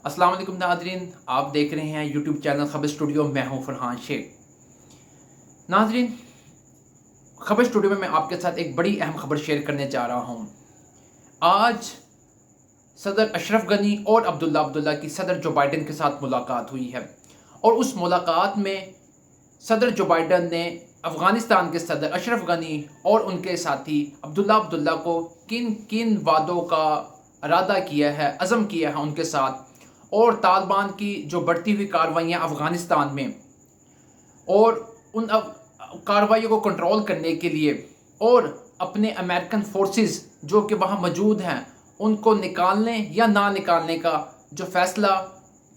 अस्सलाम वालेकुम नाज़रीन, आप देख रहे हैं यूट्यूब चैनल खबर स्टूडियो। मैं हूं फरहान शेख। नाज़रीन, खबर स्टूडियो में मैं आपके साथ एक बड़ी अहम खबर शेयर करने जा रहा हूं। आज सदर अशरफ गनी और अब्दुल्ला अब्दुल्ला की सदर जो बाइडन के साथ मुलाकात हुई है, और उस मुलाकात में सदर जो बाइडन ने अफ़गानिस्तान के सदर अशरफ गनी और उनके साथी अब्दुल्ला अब्दुल्ला को किन किन वादों का इरादा किया है, अज़म किया है उनके साथ, और तालिबान की जो बढ़ती हुई कार्रवाइयाँ अफ़गानिस्तान में और उन कार्रवाइयों को कंट्रोल करने के लिए और अपने अमेरिकन फोर्सेस जो कि वहाँ मौजूद हैं उनको निकालने या ना निकालने का जो फ़ैसला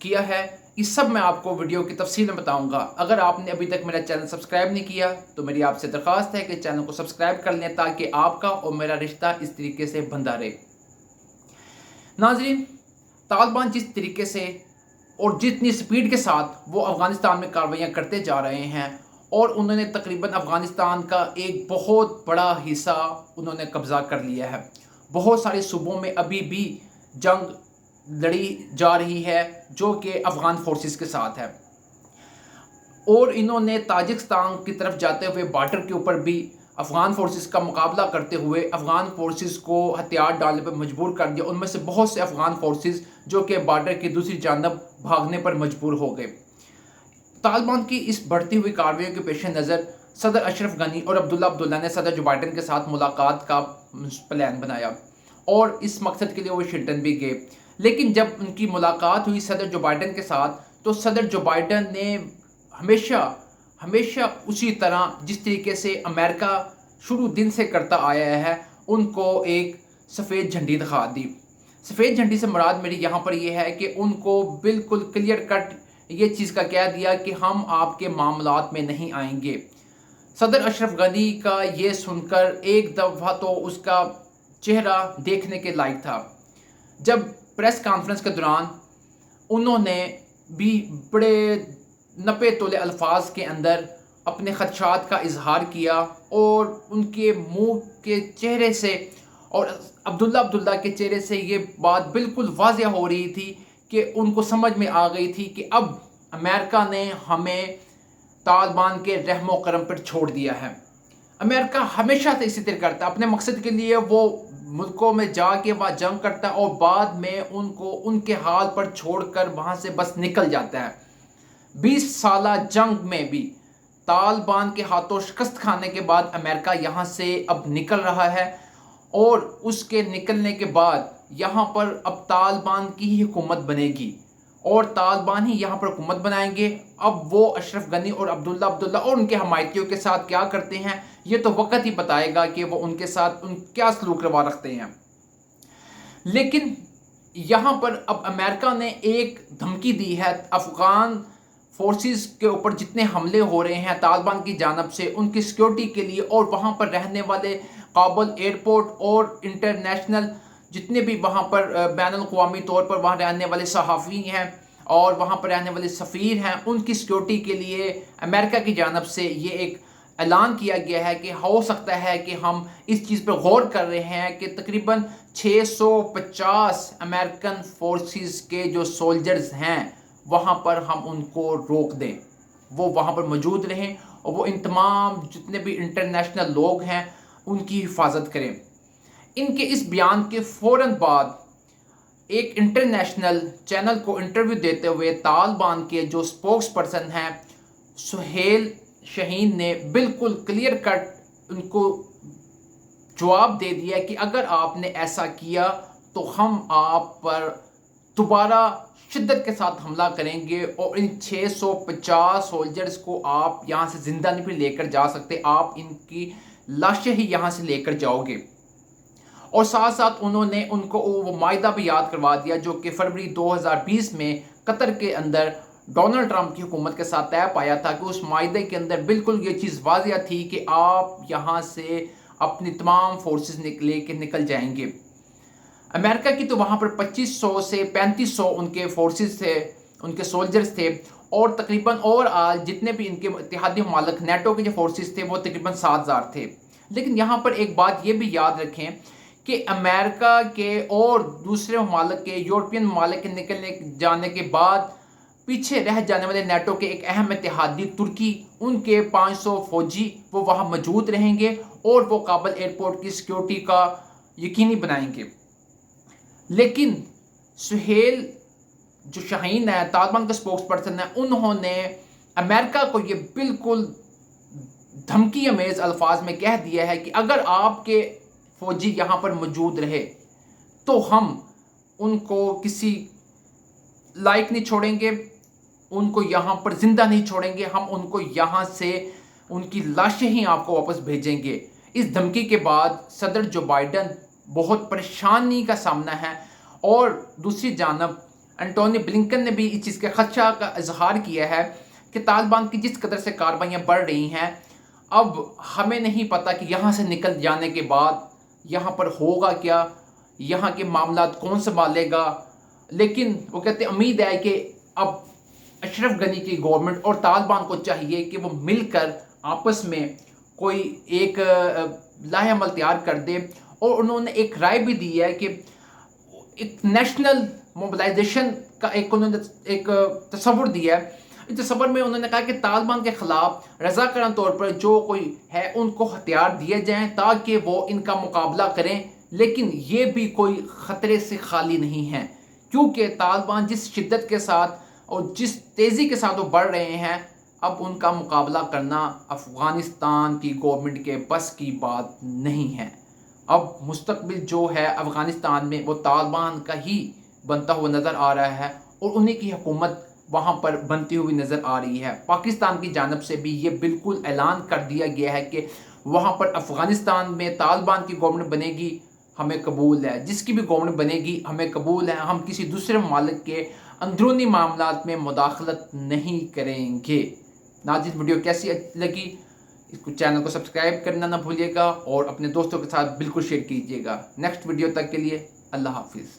किया है, इस सब मैं आपको वीडियो की तफसील में बताऊंगा। अगर आपने अभी तक मेरा चैनल सब्सक्राइब नहीं किया तो मेरी आपसे दरख्वास्त है कि चैनल को सब्सक्राइब कर लें ताकि आपका और मेरा रिश्ता इस तरीके से बंधा रहे। नाज़रीन, तालिबान जिस तरीके से और जितनी स्पीड के साथ वो अफ़गानिस्तान में कार्रवाइयाँ करते जा रहे हैं, और उन्होंने तकरीबन अफ़गानिस्तान का एक बहुत बड़ा हिस्सा उन्होंने कब्ज़ा कर लिया है। बहुत सारे सूबों में अभी भी जंग लड़ी जा रही है जो कि अफ़गान फोर्सेस के साथ है, और इन्होंने ताजिकिस्तान की तरफ जाते हुए बॉर्डर के ऊपर भी अफ़गान फोर्सेस का मुकाबला करते हुए अफ़गान फोर्सेस को हथियार डालने पर मजबूर कर दिया। उनमें से बहुत से अफ़गान फोर्सेस जो कि बॉर्डर की दूसरी जानब भागने पर मजबूर हो गए। तालिबान की इस बढ़ती हुई कार्रवाइयों के पेश नज़र सदर अशरफ गनी और अब्दुल्ला अब्दुल्ला ने सदर जो बाइडन के साथ मुलाकात का प्लान बनाया, और इस मकसद के लिए वो वाशिंगटन भी गए। लेकिन जब उनकी मुलाकात हुई सदर जो बाइडन के साथ, तो सदर जो बाइडन ने हमेशा हमेशा उसी तरह जिस तरीके से अमेरिका शुरू दिन से करता आया है, उनको एक सफ़ेद झंडी दिखा दी। सफ़ेद झंडी से मुराद मेरी यहाँ पर यह है कि उनको बिल्कुल क्लियर कट ये चीज़ का कह दिया कि हम आपके मामलात में नहीं आएंगे। सदर अशरफ गनी का ये सुनकर एक दफ़ा तो उसका चेहरा देखने के लायक था। जब प्रेस कॉन्फ्रेंस के दौरान उन्होंने भी बड़े नपे तोले अल्फाज के अंदर अपने खदशात का इजहार किया, और उनके मुंह के चेहरे से और अब्दुल्ला अब्दुल्ला के चेहरे से ये बात बिल्कुल वाज़ेह हो रही थी कि उनको समझ में आ गई थी कि अब अमेरिका ने हमें तालिबान के रहमो करम पर छोड़ दिया है। अमेरिका हमेशा से इसी तरह करता है, अपने मकसद के लिए वो मुल्कों में जाके वहाँ जंग करता है और बाद में उनको उनके हाल पर छोड़कर वहाँ से बस निकल जाता है। 20 साला जंग में भी तालिबान के हाथों शिकस्त खाने के बाद अमेरिका यहाँ से अब निकल रहा है, और उसके निकलने के बाद यहाँ पर अब तालिबान की ही हुकूमत बनेगी और तालिबान ही यहाँ पर हुकूमत बनाएंगे। अब वो अशरफ गनी और अब्दुल्ला अब्दुल्ला और उनके हमायतियों के साथ क्या करते हैं, ये तो वक्त ही बताएगा कि वो उनके साथ क्या सलूक रवा रखते हैं। लेकिन यहाँ पर अब अमेरिका ने एक धमकी दी है अफ़गान फोर्सेस के ऊपर जितने हमले हो रहे हैं तालिबान की जानब से उनकी सिक्योरिटी के लिए, और वहाँ पर रहने वाले काबुल एयरपोर्ट और इंटरनेशनल जितने भी वहाँ पर बैनुल-अक़वामी तौर पर वहाँ रहने वाले सहाफ़ी हैं और वहाँ पर रहने वाले सफ़ीर हैं, उनकी सिक्योरिटी के लिए अमेरिका की जानब से ये एक ऐलान किया गया है कि हो सकता है कि हम इस चीज़ पर गौर कर रहे हैं कि तकरीबन 650 अमेरिकन फोर्सेस के जो सोल्जर्स हैं वहाँ पर हम उनको रोक दें, वो वहाँ पर मौजूद रहें और वो इन तमाम जितने भी इंटरनेशनल लोग हैं उनकी हिफाजत करें। इनके इस बयान के फ़ौरन बाद एक इंटरनेशनल चैनल को इंटरव्यू देते हुए तालिबान के जो स्पोक्स पर्सन हैं सुहेल शाहीन ने बिल्कुल क्लियर कट उनको जवाब दे दिया कि अगर आपने ऐसा किया तो हम आप पर दोबारा शिद्दत के साथ हमला करेंगे, और इन 650 सोल्जर्स को आप यहाँ से ज़िंदा नहीं भी लेकर जा सकते, आप इनकी लाशें ही यहाँ से लेकर जाओगे। और साथ साथ उन्होंने उनको वो मायदा भी याद करवा दिया जो कि फरवरी 2020 में कतर के अंदर डोनाल्ड ट्रंप की हुकूमत के साथ तय पाया था, कि उस मायदे के अंदर बिल्कुल ये चीज़ वाज़िया थी कि आप यहाँ से अपनी तमाम फोर्सेस निकल जाएंगे। अमेरिका की तो वहाँ पर 2500 से 3500 उनके फोर्सेस थे, उनके सोल्जर्स थे, और तकरीबन ओवरऑल जितने भी इनके इत्तेहादी ममालिक नेटो के जो फोर्सेस थे वो तकरीबन 7000 थे। लेकिन यहाँ पर एक बात ये भी याद रखें کہ امریکہ کے اور دوسرے ممالک کے یورپین ممالک کے نکلنے جانے کے بعد پیچھے رہ جانے والے نیٹو کے ایک اہم اتحادی ترکی، ان کے 500 فوجی وہ وہاں موجود رہیں گے اور وہ کابل ایئرپورٹ کی سیکیورٹی کا یقینی بنائیں گے۔ لیکن سہیل جو شاہین ہے، طالبان کا سپوکس پرسن ہے، انہوں نے امریکہ کو یہ بالکل دھمکی امیز الفاظ میں کہہ دیا ہے کہ اگر آپ کے فوجی یہاں پر موجود رہے تو ہم ان کو کسی لائق نہیں چھوڑیں گے، ان کو یہاں پر زندہ نہیں چھوڑیں گے، ہم ان کو یہاں سے ان کی لاشیں ہی آپ کو واپس بھیجیں گے۔ اس دھمکی کے بعد صدر جو بائیڈن بہت پریشانی کا سامنا ہے، اور دوسری جانب انٹونی بلنکن نے بھی اس چیز کے خدشہ کا اظہار کیا ہے کہ طالبان کی جس قدر سے کارروائیاں بڑھ رہی ہیں، اب ہمیں نہیں پتہ کہ یہاں سے نکل جانے کے بعد یہاں پر ہوگا کیا، یہاں کے معاملات کون سنبھالے گا۔ لیکن وہ کہتے ہیں امید ہے کہ اب اشرف غنی کی گورنمنٹ اور طالبان کو چاہیے کہ وہ مل کر آپس میں کوئی ایک لاہ عمل تیار کر دے، اور انہوں نے ایک رائے بھی دی ہے کہ ایک نیشنل موبلائزیشن کا انہوں نے ایک تصور دیا ہے۔ اس تصور میں انہوں نے کہا کہ طالبان کے خلاف رضاکارانہ طور پر جو کوئی ہے ان کو ہتھیار دیے جائیں تاکہ وہ ان کا مقابلہ کریں، لیکن یہ بھی کوئی خطرے سے خالی نہیں ہے، کیونکہ طالبان جس شدت کے ساتھ اور جس تیزی کے ساتھ وہ بڑھ رہے ہیں، اب ان کا مقابلہ کرنا افغانستان کی گورنمنٹ کے بس کی بات نہیں ہے۔ اب مستقبل جو ہے افغانستان میں وہ طالبان کا ہی بنتا ہوا نظر آ رہا ہے، اور انہیں کی حکومت وہاں پر بنتی ہوئی نظر آ رہی ہے۔ پاکستان کی جانب سے بھی یہ بالکل اعلان کر دیا گیا ہے کہ وہاں پر افغانستان میں طالبان کی گورنمنٹ بنے گی، ہمیں قبول ہے، جس کی بھی گورنمنٹ بنے گی ہمیں قبول ہے، ہم کسی دوسرے ممالک کے اندرونی معاملات میں مداخلت نہیں کریں گے۔ ناظرین، ویڈیو کیسی لگی؟ اس کو چینل کو سبسکرائب کرنا نہ بھولیے گا، اور اپنے دوستوں کے ساتھ بالکل شیئر کیجیے گا۔ نیکسٹ ویڈیو تک کے لیے اللہ حافظ۔